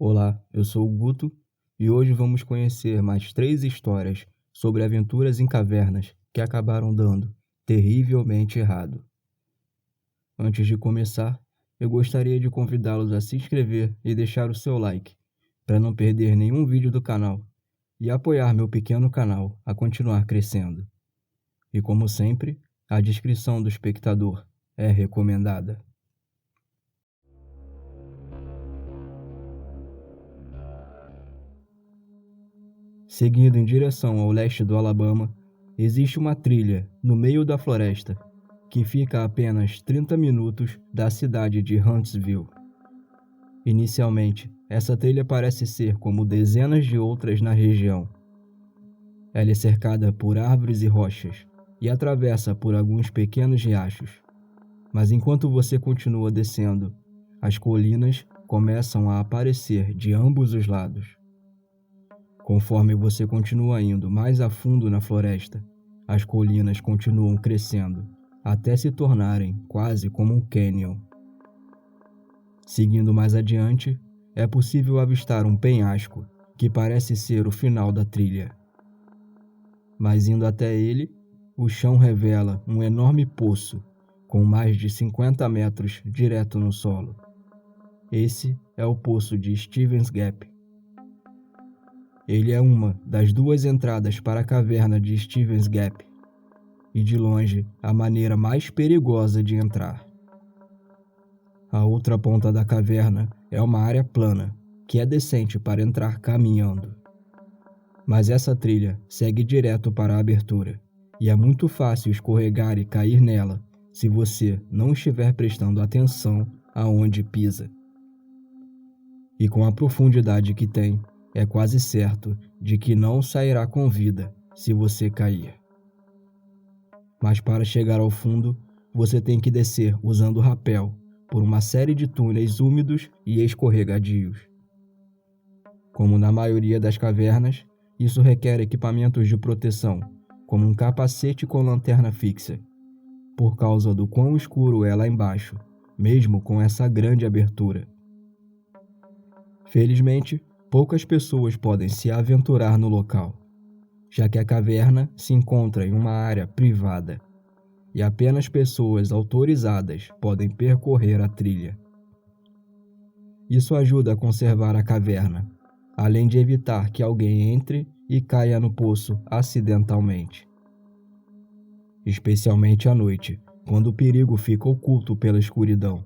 Olá, eu sou o Guto e hoje vamos conhecer mais 3 histórias sobre aventuras em cavernas que acabaram dando terrivelmente errado. Antes de começar, eu gostaria de convidá-los a se inscrever e deixar o seu like, para não perder nenhum vídeo do canal e apoiar meu pequeno canal a continuar crescendo. E como sempre, a descrição do espectador é recomendada. Seguindo em direção ao leste do Alabama, existe uma trilha no meio da floresta que fica a apenas 30 minutos da cidade de Huntsville. Inicialmente, essa trilha parece ser como dezenas de outras na região. Ela é cercada por árvores e rochas e atravessa por alguns pequenos riachos. Mas enquanto você continua descendo, as colinas começam a aparecer de ambos os lados. Conforme você continua indo mais a fundo na floresta, as colinas continuam crescendo, até se tornarem quase como um cânion. Seguindo mais adiante, é possível avistar um penhasco, que parece ser o final da trilha. Mas indo até ele, o chão revela um enorme poço, com mais de 50 metros direto no solo. Esse é o poço de Stevens Gap. Ele é uma das 2 entradas para a caverna de Stevens Gap, e de longe a maneira mais perigosa de entrar. A outra ponta da caverna é uma área plana, que é decente para entrar caminhando. Mas essa trilha segue direto para a abertura, e é muito fácil escorregar e cair nela se você não estiver prestando atenção aonde pisa. E com a profundidade que tem, é quase certo de que não sairá com vida se você cair. Mas para chegar ao fundo, você tem que descer usando rapel por uma série de túneis úmidos e escorregadios. Como na maioria das cavernas, isso requer equipamentos de proteção, como um capacete com lanterna fixa, por causa do quão escuro é lá embaixo, mesmo com essa grande abertura. Felizmente, poucas pessoas podem se aventurar no local, já que a caverna se encontra em uma área privada e apenas pessoas autorizadas podem percorrer a trilha. Isso ajuda a conservar a caverna, além de evitar que alguém entre e caia no poço acidentalmente. Especialmente à noite, quando o perigo fica oculto pela escuridão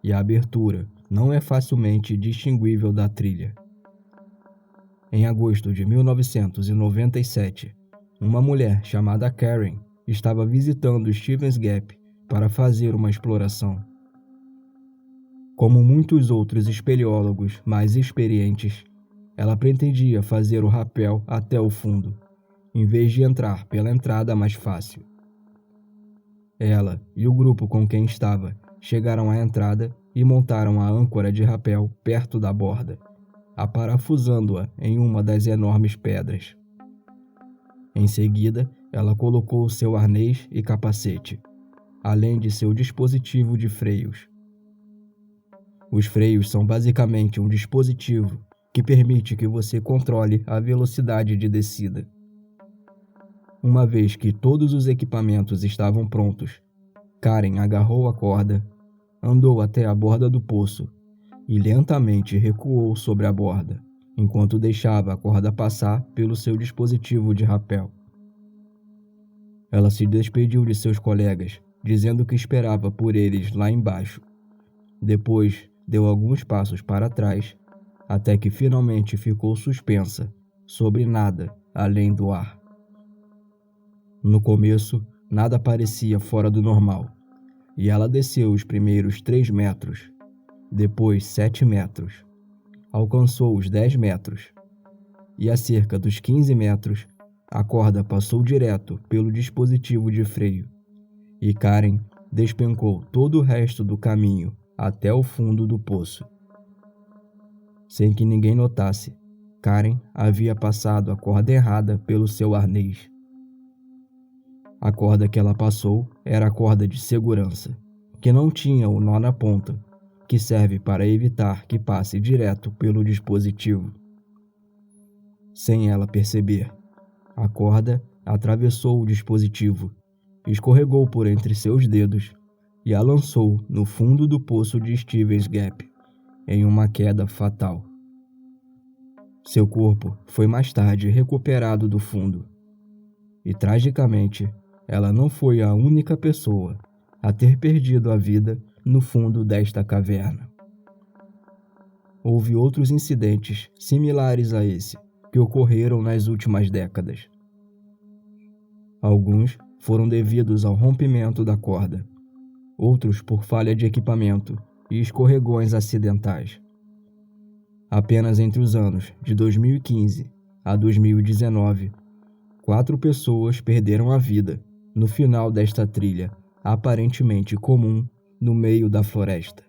e a abertura não é facilmente distinguível da trilha. Em agosto de 1997, uma mulher chamada Karen estava visitando Stevens Gap para fazer uma exploração. Como muitos outros espeleólogos mais experientes, ela pretendia fazer o rapel até o fundo, em vez de entrar pela entrada mais fácil. Ela e o grupo com quem estava chegaram à entrada e montaram a âncora de rapel perto da borda, aparafusando-a em uma das enormes pedras. Em seguida, ela colocou seu arnês e capacete, além de seu dispositivo de freios. Os freios são basicamente um dispositivo que permite que você controle a velocidade de descida. Uma vez que todos os equipamentos estavam prontos, Karen agarrou a corda, andou até a borda do poço e lentamente recuou sobre a borda, enquanto deixava a corda passar pelo seu dispositivo de rapel. Ela se despediu de seus colegas, dizendo que esperava por eles lá embaixo. Depois, deu alguns passos para trás, até que finalmente ficou suspensa, sobre nada além do ar. No começo, nada parecia fora do normal, e ela desceu os primeiros 3 metros, depois 7 metros, alcançou os 10 metros, e a cerca dos 15 metros, a corda passou direto pelo dispositivo de freio, e Karen despencou todo o resto do caminho até o fundo do poço. Sem que ninguém notasse, Karen havia passado a corda errada pelo seu arnês. A corda que ela passou era a corda de segurança, que não tinha o nó na ponta, que serve para evitar que passe direto pelo dispositivo. Sem ela perceber, a corda atravessou o dispositivo, escorregou por entre seus dedos e a lançou no fundo do poço de Stevens Gap, em uma queda fatal. Seu corpo foi mais tarde recuperado do fundo, e tragicamente, ela não foi a única pessoa a ter perdido a vida no fundo desta caverna. Houve outros incidentes similares a esse que ocorreram nas últimas décadas. Alguns foram devidos ao rompimento da corda, outros por falha de equipamento e escorregões acidentais. Apenas entre os anos de 2015 a 2019, 4 pessoas perderam a vida no final desta trilha aparentemente comum no meio da floresta.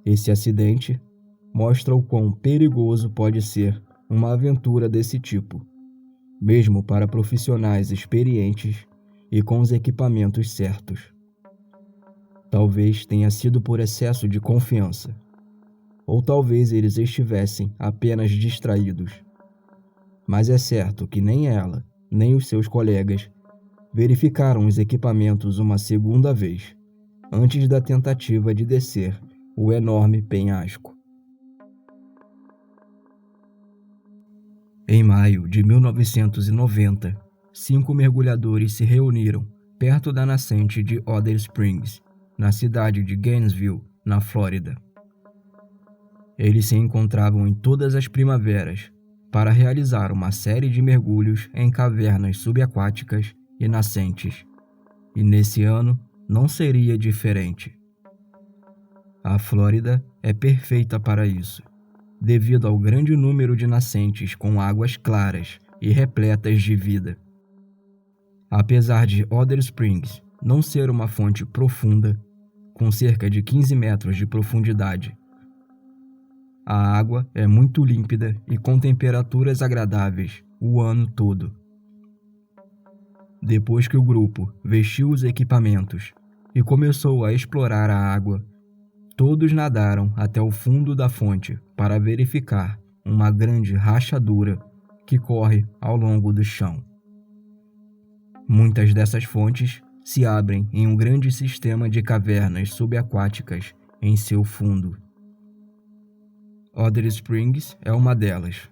Esse acidente mostra o quão perigoso pode ser uma aventura desse tipo, mesmo para profissionais experientes e com os equipamentos certos. Talvez tenha sido por excesso de confiança, ou talvez eles estivessem apenas distraídos. Mas é certo que nem ela, nem os seus colegas verificaram os equipamentos uma segunda vez, antes da tentativa de descer o enorme penhasco. Em maio de 1990, 5 mergulhadores se reuniram perto da nascente de Other Springs, na cidade de Gainesville, na Flórida. Eles se encontravam em todas as primaveras para realizar uma série de mergulhos em cavernas subaquáticas e nascentes, e nesse ano não seria diferente. A Flórida é perfeita para isso, devido ao grande número de nascentes com águas claras e repletas de vida. Apesar de Other Springs não ser uma fonte profunda, com cerca de 15 metros de profundidade, a água é muito límpida e com temperaturas agradáveis o ano todo. Depois que o grupo vestiu os equipamentos e começou a explorar a água, todos nadaram até o fundo da fonte para verificar uma grande rachadura que corre ao longo do chão. Muitas dessas fontes se abrem em um grande sistema de cavernas subaquáticas em seu fundo. Other Springs é uma delas.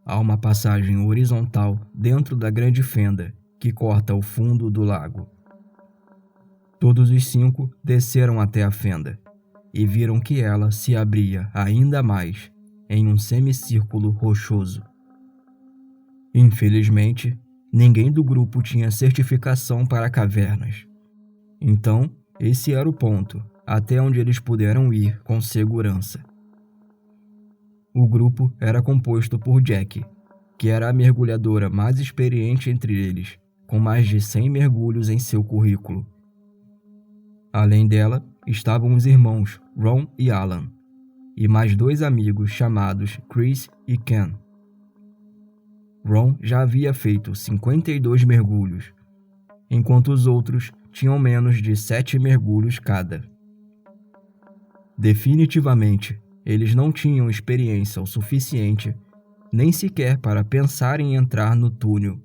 Há uma passagem horizontal dentro da grande fenda que corta o fundo do lago. Todos os 5 desceram até a fenda e viram que ela se abria ainda mais em um semicírculo rochoso. Infelizmente, ninguém do grupo tinha certificação para cavernas. Então, esse era o ponto até onde eles puderam ir com segurança. O grupo era composto por Jack, que era a mergulhadora mais experiente entre eles, com mais de 100 mergulhos em seu currículo. Além dela, estavam os irmãos Ron e Alan, e mais 2 amigos chamados Chris e Ken. Ron já havia feito 52 mergulhos, enquanto os outros tinham menos de 7 mergulhos cada. Definitivamente, eles não tinham experiência o suficiente, nem sequer para pensar em entrar no túnel.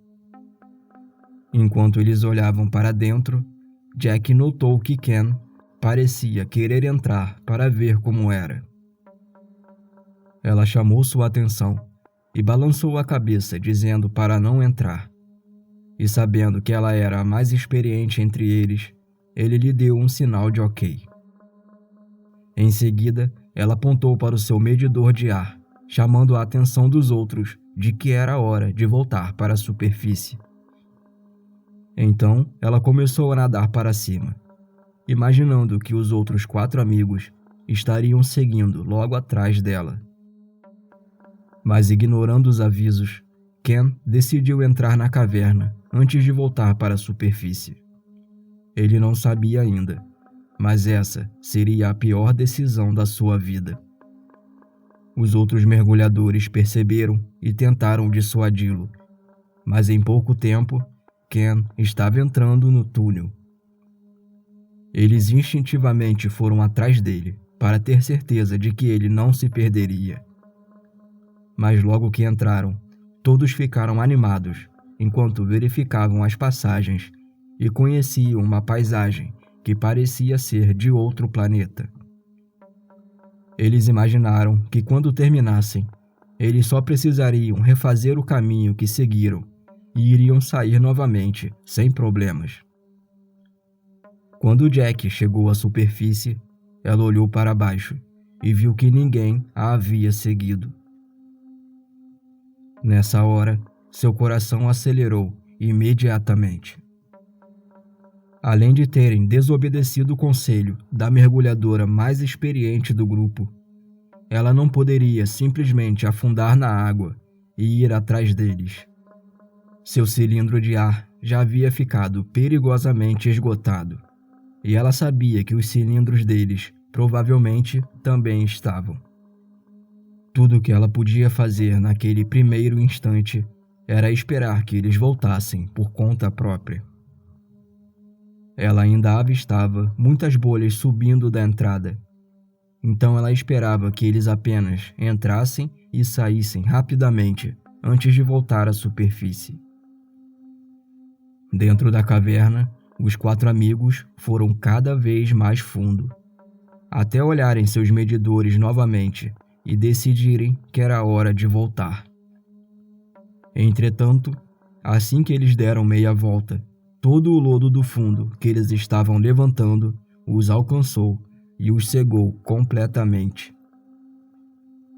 Enquanto eles olhavam para dentro, Jack notou que Ken parecia querer entrar para ver como era. Ela chamou sua atenção e balançou a cabeça dizendo para não entrar. E sabendo que ela era a mais experiente entre eles, ele lhe deu um sinal de ok. Em seguida, ela apontou para o seu medidor de ar, chamando a atenção dos outros de que era hora de voltar para a superfície. Então, ela começou a nadar para cima, imaginando que os outros 4 amigos estariam seguindo logo atrás dela. Mas ignorando os avisos, Ken decidiu entrar na caverna antes de voltar para a superfície. Ele não sabia ainda, mas essa seria a pior decisão da sua vida. Os outros mergulhadores perceberam e tentaram dissuadi-lo, mas em pouco tempo, Ken estava entrando no túnel. Eles instintivamente foram atrás dele para ter certeza de que ele não se perderia. Mas logo que entraram, todos ficaram animados enquanto verificavam as passagens e conheciam uma paisagem que parecia ser de outro planeta. Eles imaginaram que quando terminassem, eles só precisariam refazer o caminho que seguiram e iriam sair novamente sem problemas. Quando Jack chegou à superfície, ela olhou para baixo e viu que ninguém a havia seguido. Nessa hora, seu coração acelerou imediatamente. Além de terem desobedecido o conselho da mergulhadora mais experiente do grupo, ela não poderia simplesmente afundar na água e ir atrás deles. Seu cilindro de ar já havia ficado perigosamente esgotado, e ela sabia que os cilindros deles provavelmente também estavam. Tudo o que ela podia fazer naquele primeiro instante era esperar que eles voltassem por conta própria. Ela ainda avistava muitas bolhas subindo da entrada, então ela esperava que eles apenas entrassem e saíssem rapidamente antes de voltar à superfície. Dentro da caverna, os 4 amigos foram cada vez mais fundo, até olharem seus medidores novamente e decidirem que era hora de voltar. Entretanto, assim que eles deram meia volta, todo o lodo do fundo que eles estavam levantando os alcançou e os cegou completamente.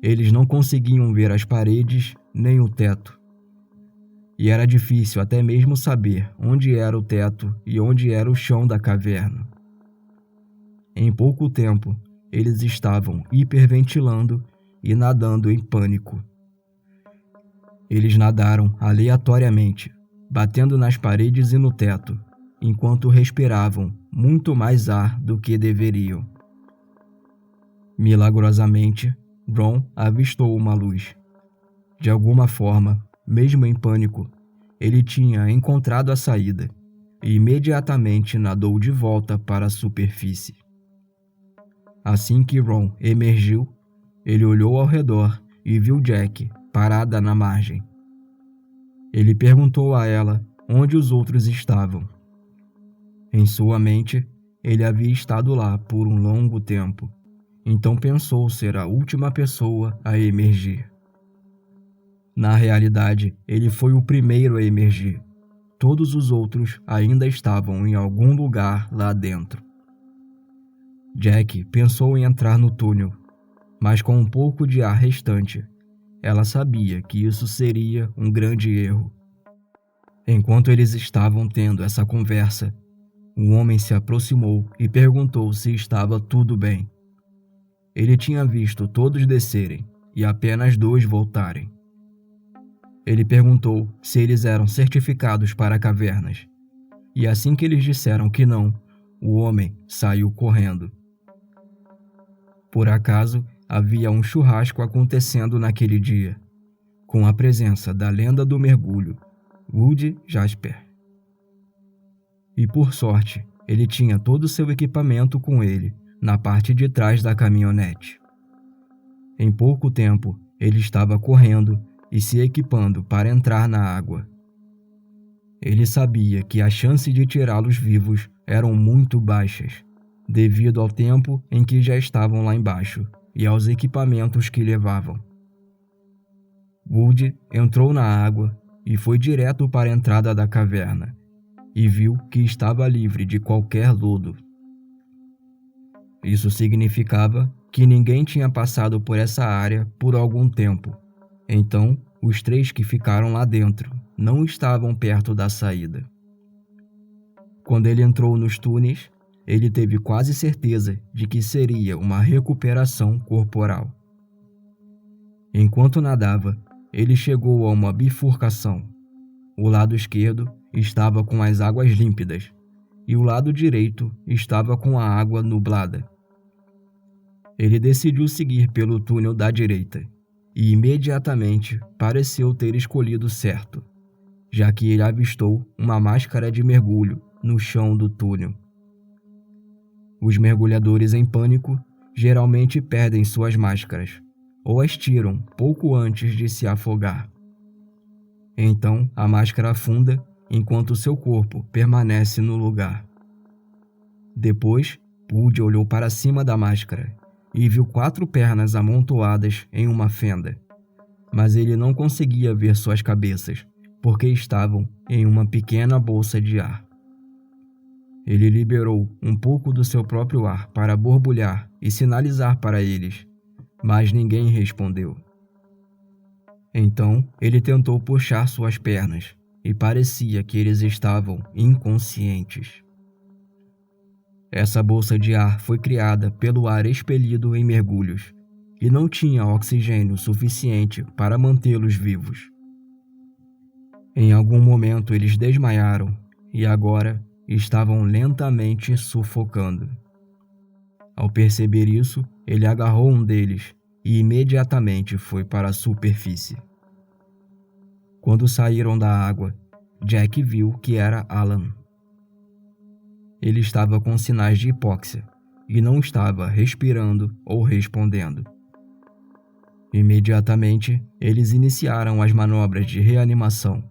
Eles não conseguiam ver as paredes nem o teto, e era difícil até mesmo saber onde era o teto e onde era o chão da caverna. Em pouco tempo, eles estavam hiperventilando e nadando em pânico. Eles nadaram aleatoriamente, batendo nas paredes e no teto, enquanto respiravam muito mais ar do que deveriam. Milagrosamente, Ron avistou uma luz. De alguma forma, mesmo em pânico, ele tinha encontrado a saída e imediatamente nadou de volta para a superfície. Assim que Ron emergiu, ele olhou ao redor e viu Jack parada na margem. Ele perguntou a ela onde os outros estavam. Em sua mente, ele havia estado lá por um longo tempo, então pensou ser a última pessoa a emergir. Na realidade, ele foi o primeiro a emergir. Todos os outros ainda estavam em algum lugar lá dentro. Jack pensou em entrar no túnel, mas com um pouco de ar restante, ela sabia que isso seria um grande erro. Enquanto eles estavam tendo essa conversa, um homem se aproximou e perguntou se estava tudo bem. Ele tinha visto todos descerem e apenas 2 voltarem. Ele perguntou se eles eram certificados para cavernas, e assim que eles disseram que não, o homem saiu correndo. Por acaso, havia um churrasco acontecendo naquele dia, com a presença da lenda do mergulho, Woody Jasper. E por sorte, ele tinha todo o seu equipamento com ele, na parte de trás da caminhonete. Em pouco tempo, ele estava correndo e se equipando para entrar na água. Ele sabia que a chance de tirá-los vivos eram muito baixas, devido ao tempo em que já estavam lá embaixo e aos equipamentos que levavam. Woody entrou na água e foi direto para a entrada da caverna, e viu que estava livre de qualquer lodo. Isso significava que ninguém tinha passado por essa área por algum tempo. Então, os 3 que ficaram lá dentro não estavam perto da saída. Quando ele entrou nos túneis, ele teve quase certeza de que seria uma recuperação corporal. Enquanto nadava, ele chegou a uma bifurcação. O lado esquerdo estava com as águas límpidas e o lado direito estava com a água nublada. Ele decidiu seguir pelo túnel da direita e imediatamente pareceu ter escolhido certo, já que ele avistou uma máscara de mergulho no chão do túnel. Os mergulhadores em pânico geralmente perdem suas máscaras ou as tiram pouco antes de se afogar. Então a máscara afunda enquanto seu corpo permanece no lugar. Depois, Woody olhou para cima da máscara e viu 4 pernas amontoadas em uma fenda, mas ele não conseguia ver suas cabeças porque estavam em uma pequena bolsa de ar. Ele liberou um pouco do seu próprio ar para borbulhar e sinalizar para eles, mas ninguém respondeu. Então, ele tentou puxar suas pernas e parecia que eles estavam inconscientes. Essa bolsa de ar foi criada pelo ar expelido em mergulhos e não tinha oxigênio suficiente para mantê-los vivos. Em algum momento eles desmaiaram e agora estavam lentamente sufocando. Ao perceber isso, ele agarrou um deles e imediatamente foi para a superfície. Quando saíram da água, Jack viu que era Alan. Ele estava com sinais de hipóxia e não estava respirando ou respondendo. Imediatamente, eles iniciaram as manobras de reanimação,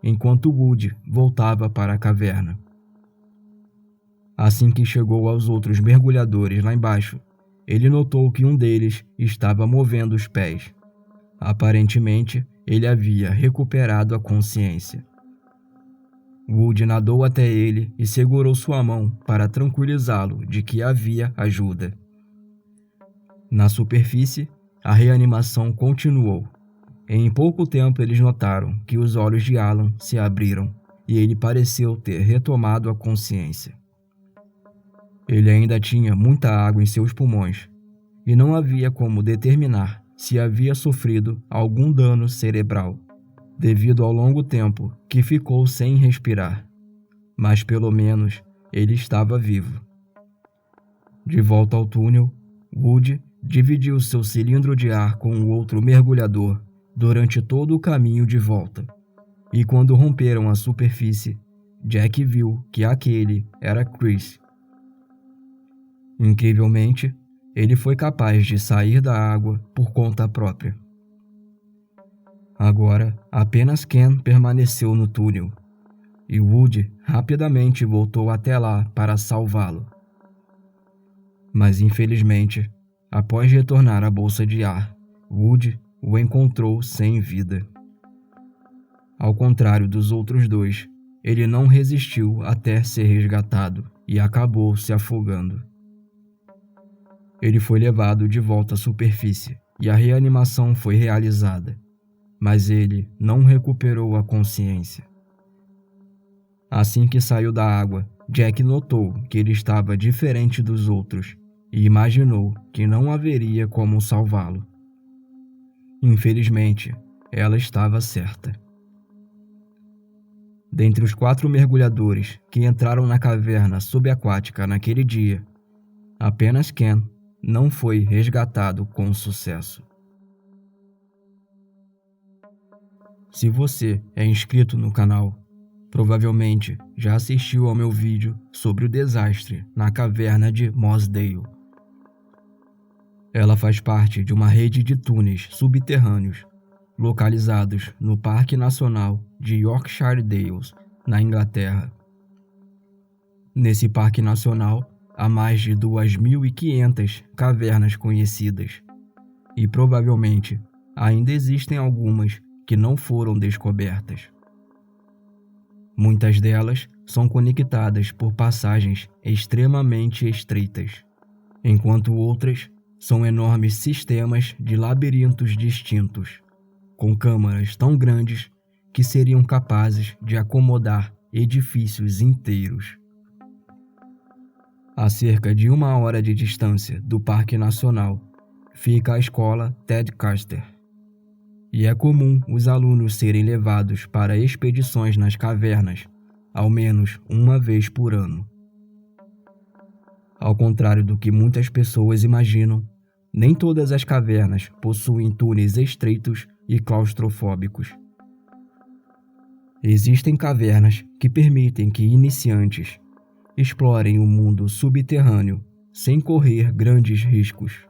enquanto Woody voltava para a caverna. Assim que chegou aos outros mergulhadores lá embaixo, ele notou que um deles estava movendo os pés. Aparentemente, ele havia recuperado a consciência. Woody nadou até ele e segurou sua mão para tranquilizá-lo de que havia ajuda. Na superfície, a reanimação continuou. Em pouco tempo eles notaram que os olhos de Alan se abriram e ele pareceu ter retomado a consciência. Ele ainda tinha muita água em seus pulmões e não havia como determinar se havia sofrido algum dano cerebral, devido ao longo tempo que ficou sem respirar, mas pelo menos ele estava vivo. De volta ao túnel, Woody dividiu seu cilindro de ar com o outro mergulhador durante todo o caminho de volta, e quando romperam a superfície, Jack viu que aquele era Chris. Incrivelmente, ele foi capaz de sair da água por conta própria. Agora, apenas Ken permaneceu no túnel, e Woody rapidamente voltou até lá para salvá-lo. Mas infelizmente, após retornar à bolsa de ar, Woody o encontrou sem vida. Ao contrário dos outros dois, ele não resistiu até ser resgatado e acabou se afogando. Ele foi levado de volta à superfície e a reanimação foi realizada, mas ele não recuperou a consciência. Assim que saiu da água, Jack notou que ele estava diferente dos outros e imaginou que não haveria como salvá-lo. Infelizmente, ela estava certa. Dentre os 4 mergulhadores que entraram na caverna subaquática naquele dia, apenas Ken não foi resgatado com sucesso. Se você é inscrito no canal, provavelmente já assistiu ao meu vídeo sobre o desastre na caverna de Mossdale. Ela faz parte de uma rede de túneis subterrâneos localizados no Parque Nacional de Yorkshire Dales, na Inglaterra. Nesse Parque Nacional, há mais de 2.500 cavernas conhecidas, e provavelmente ainda existem algumas que não foram descobertas. Muitas delas são conectadas por passagens extremamente estreitas, enquanto outras são enormes sistemas de labirintos distintos, com câmaras tão grandes que seriam capazes de acomodar edifícios inteiros. A cerca de 1 hora de distância do Parque Nacional fica a escola Ted Caster, e é comum os alunos serem levados para expedições nas cavernas ao menos uma vez por ano. Ao contrário do que muitas pessoas imaginam, nem todas as cavernas possuem túneis estreitos e claustrofóbicos. Existem cavernas que permitem que iniciantes explorem o mundo subterrâneo sem correr grandes riscos.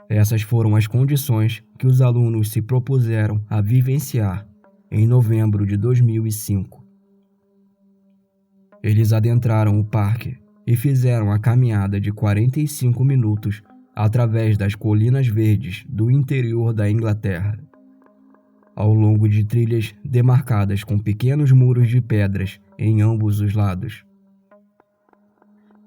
Essas foram as condições que os alunos se propuseram a vivenciar em novembro de 2005. Eles adentraram o parque e fizeram a caminhada de 45 minutos através das colinas verdes do interior da Inglaterra, ao longo de trilhas demarcadas com pequenos muros de pedras em ambos os lados.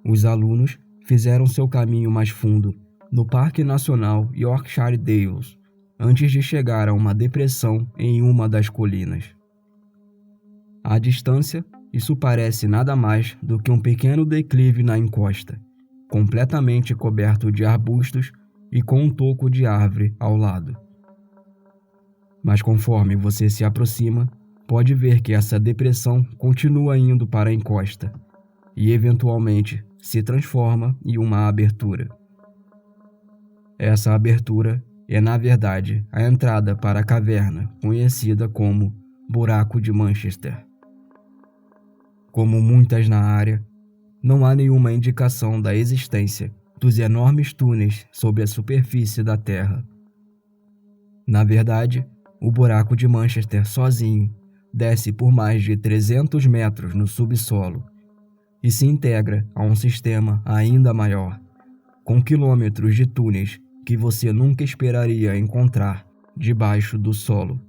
Os alunos fizeram seu caminho mais fundo no Parque Nacional Yorkshire Dales, antes de chegar a uma depressão em uma das colinas. À distância, isso parece nada mais do que um pequeno declive na encosta, completamente coberto de arbustos e com um toco de árvore ao lado. Mas conforme você se aproxima, pode ver que essa depressão continua indo para a encosta e, eventualmente, se transforma em uma abertura. Essa abertura é, na verdade, a entrada para a caverna, conhecida como Buraco de Manchester. Como muitas na área, não há nenhuma indicação da existência dos enormes túneis sob a superfície da Terra. Na verdade, o Buraco de Manchester sozinho desce por mais de 300 metros no subsolo e se integra a um sistema ainda maior, com quilômetros de túneis que você nunca esperaria encontrar debaixo do solo.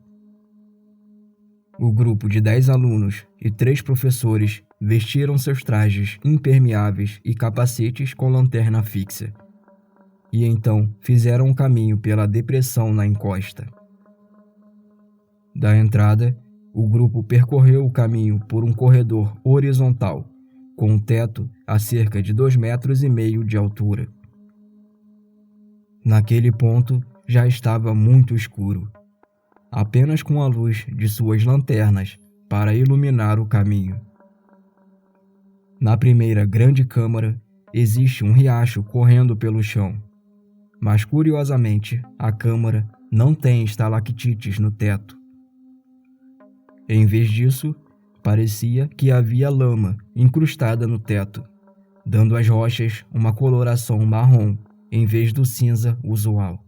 O grupo de 10 alunos e 3 professores vestiram seus trajes impermeáveis e capacetes com lanterna fixa, e então fizeram um caminho pela depressão na encosta. Da entrada, o grupo percorreu o caminho por um corredor horizontal, com um teto a cerca de 2,5 metros de altura. Naquele ponto já estava muito escuro, apenas com a luz de suas lanternas para iluminar o caminho. Na primeira grande câmara, existe um riacho correndo pelo chão, mas curiosamente a câmara não tem estalactites no teto. Em vez disso, parecia que havia lama incrustada no teto, dando às rochas uma coloração marrom em vez do cinza usual.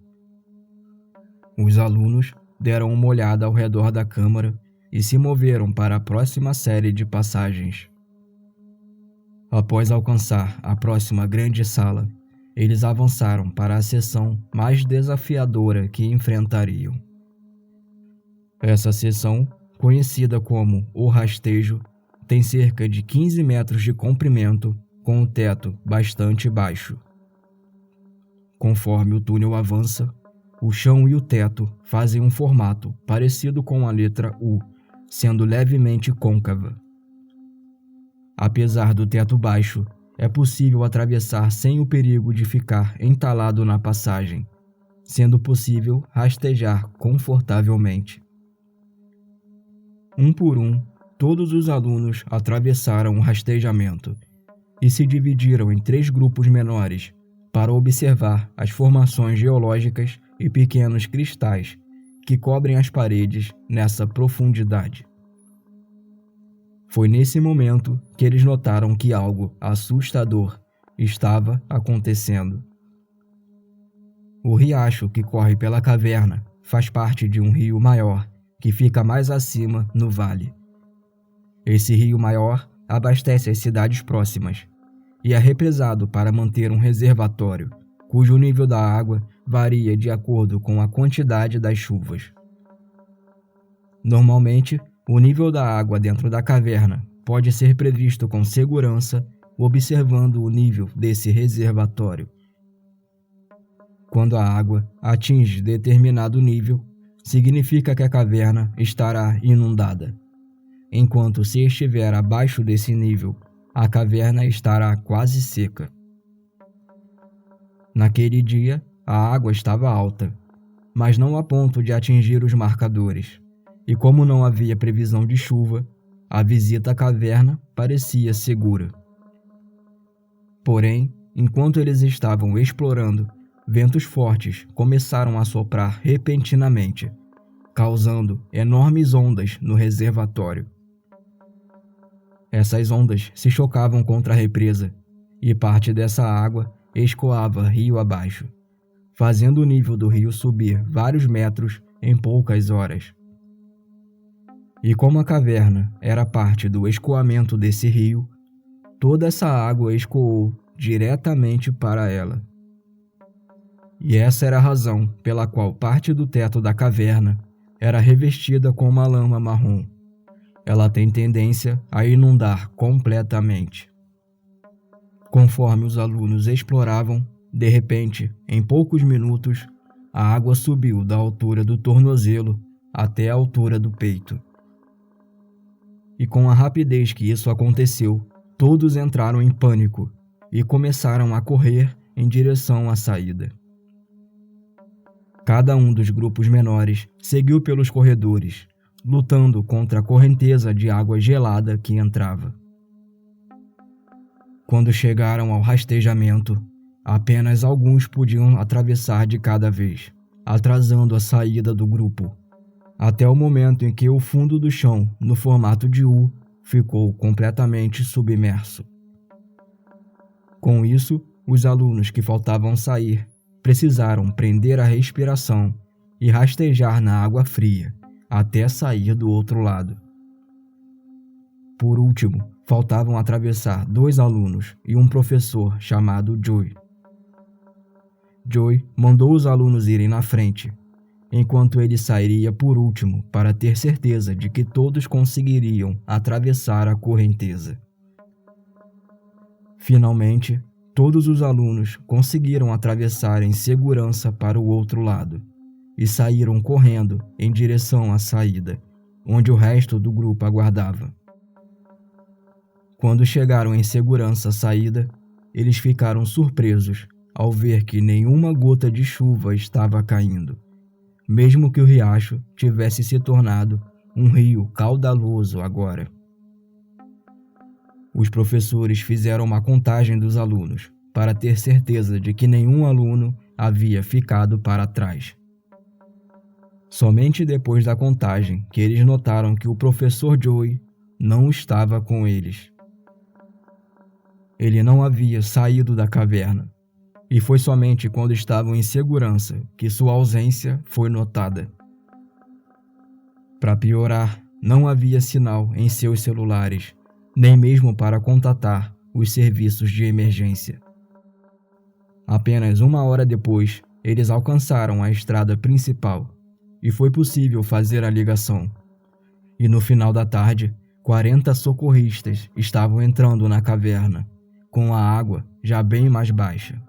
Os alunos deram uma olhada ao redor da câmara e se moveram para a próxima série de passagens. Após alcançar a próxima grande sala, eles avançaram para a seção mais desafiadora que enfrentariam. Essa seção, conhecida como o rastejo, tem cerca de 15 metros de comprimento com um teto bastante baixo. Conforme o túnel avança, o chão e o teto fazem um formato parecido com a letra U, sendo levemente côncava. Apesar do teto baixo, é possível atravessar sem o perigo de ficar entalado na passagem, sendo possível rastejar confortavelmente. Um por um, todos os alunos atravessaram o rastejamento e se dividiram em 3 grupos menores para observar as formações geológicas e pequenos cristais que cobrem as paredes nessa profundidade. Foi nesse momento que eles notaram que algo assustador estava acontecendo. O riacho que corre pela caverna faz parte de um rio maior que fica mais acima no vale. Esse rio maior abastece as cidades próximas e é represado para manter um reservatório, cujo nível da água varia de acordo com a quantidade das chuvas. Normalmente, o nível da água dentro da caverna pode ser previsto com segurança observando o nível desse reservatório. Quando a água atinge determinado nível, significa que a caverna estará inundada, enquanto se estiver abaixo desse nível, a caverna estará quase seca. Naquele dia, a água estava alta, mas não a ponto de atingir os marcadores, e como não havia previsão de chuva, a visita à caverna parecia segura. Porém, enquanto eles estavam explorando, ventos fortes começaram a soprar repentinamente, causando enormes ondas no reservatório. Essas ondas se chocavam contra a represa e parte dessa água escoava rio abaixo, fazendo o nível do rio subir vários metros em poucas horas. E como a caverna era parte do escoamento desse rio, toda essa água escoou diretamente para ela. E essa era a razão pela qual parte do teto da caverna era revestida com uma lama marrom. Ela tem tendência a inundar completamente. Conforme os alunos exploravam, de repente, em poucos minutos, a água subiu da altura do tornozelo até a altura do peito. E com a rapidez que isso aconteceu, todos entraram em pânico e começaram a correr em direção à saída. Cada um dos grupos menores seguiu pelos corredores, lutando contra a correnteza de água gelada que entrava. Quando chegaram ao rastejamento, apenas alguns podiam atravessar de cada vez, atrasando a saída do grupo, até o momento em que o fundo do chão, no formato de U, ficou completamente submerso. Com isso, os alunos que faltavam sair precisaram prender a respiração e rastejar na água fria até sair do outro lado. Por último, faltavam atravessar 2 alunos e um professor chamado Joey. Joey mandou os alunos irem na frente, enquanto ele sairia por último para ter certeza de que todos conseguiriam atravessar a correnteza. Finalmente, todos os alunos conseguiram atravessar em segurança para o outro lado e saíram correndo em direção à saída, onde o resto do grupo aguardava. Quando chegaram em segurança à saída, eles ficaram surpresos ao ver que nenhuma gota de chuva estava caindo, mesmo que o riacho tivesse se tornado um rio caudaloso agora. Os professores fizeram uma contagem dos alunos para ter certeza de que nenhum aluno havia ficado para trás. Somente depois da contagem que eles notaram que o professor Joey não estava com eles. Ele não havia saído da caverna, e foi somente quando estavam em segurança que sua ausência foi notada. Para piorar, não havia sinal em seus celulares, nem mesmo para contatar os serviços de emergência. Apenas 1 hora depois, eles alcançaram a estrada principal e foi possível fazer a ligação. E no final da tarde, 40 socorristas estavam entrando na caverna, com a água já bem mais baixa.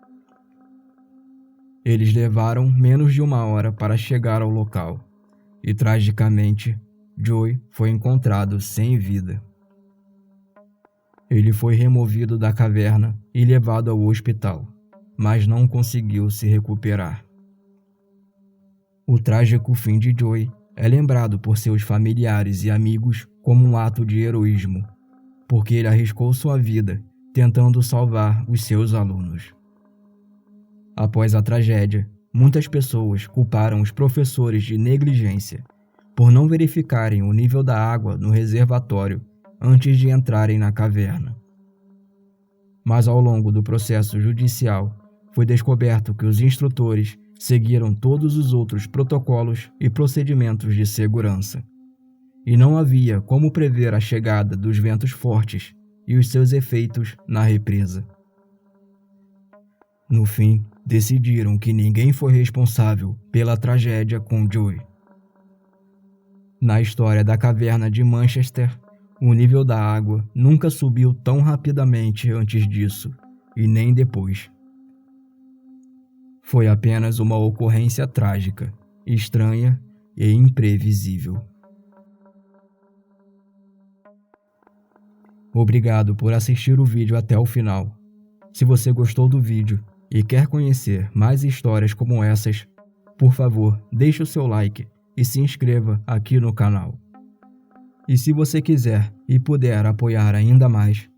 Eles levaram menos de 1 hora para chegar ao local e, tragicamente, Joey foi encontrado sem vida. Ele foi removido da caverna e levado ao hospital, mas não conseguiu se recuperar. O trágico fim de Joey é lembrado por seus familiares e amigos como um ato de heroísmo, porque ele arriscou sua vida tentando salvar os seus alunos. Após a tragédia, muitas pessoas culparam os professores de negligência por não verificarem o nível da água no reservatório antes de entrarem na caverna. Mas ao longo do processo judicial, foi descoberto que os instrutores seguiram todos os outros protocolos e procedimentos de segurança, e não havia como prever a chegada dos ventos fortes e os seus efeitos na represa. No fim, decidiram que ninguém foi responsável pela tragédia com Joey. Na história da caverna de Manchester, o nível da água nunca subiu tão rapidamente antes disso, e nem depois. Foi apenas uma ocorrência trágica, estranha e imprevisível. Obrigado por assistir o vídeo até o final. Se você gostou do vídeo e quer conhecer mais histórias como essas, por favor, deixe o seu like e se inscreva aqui no canal. E se você quiser e puder apoiar ainda mais,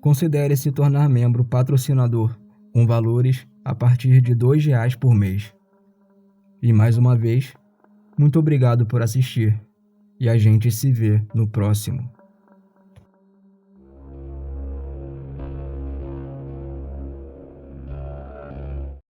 considere se tornar membro patrocinador com valores a partir de R$2 por mês. E mais uma vez, muito obrigado por assistir e a gente se vê no próximo.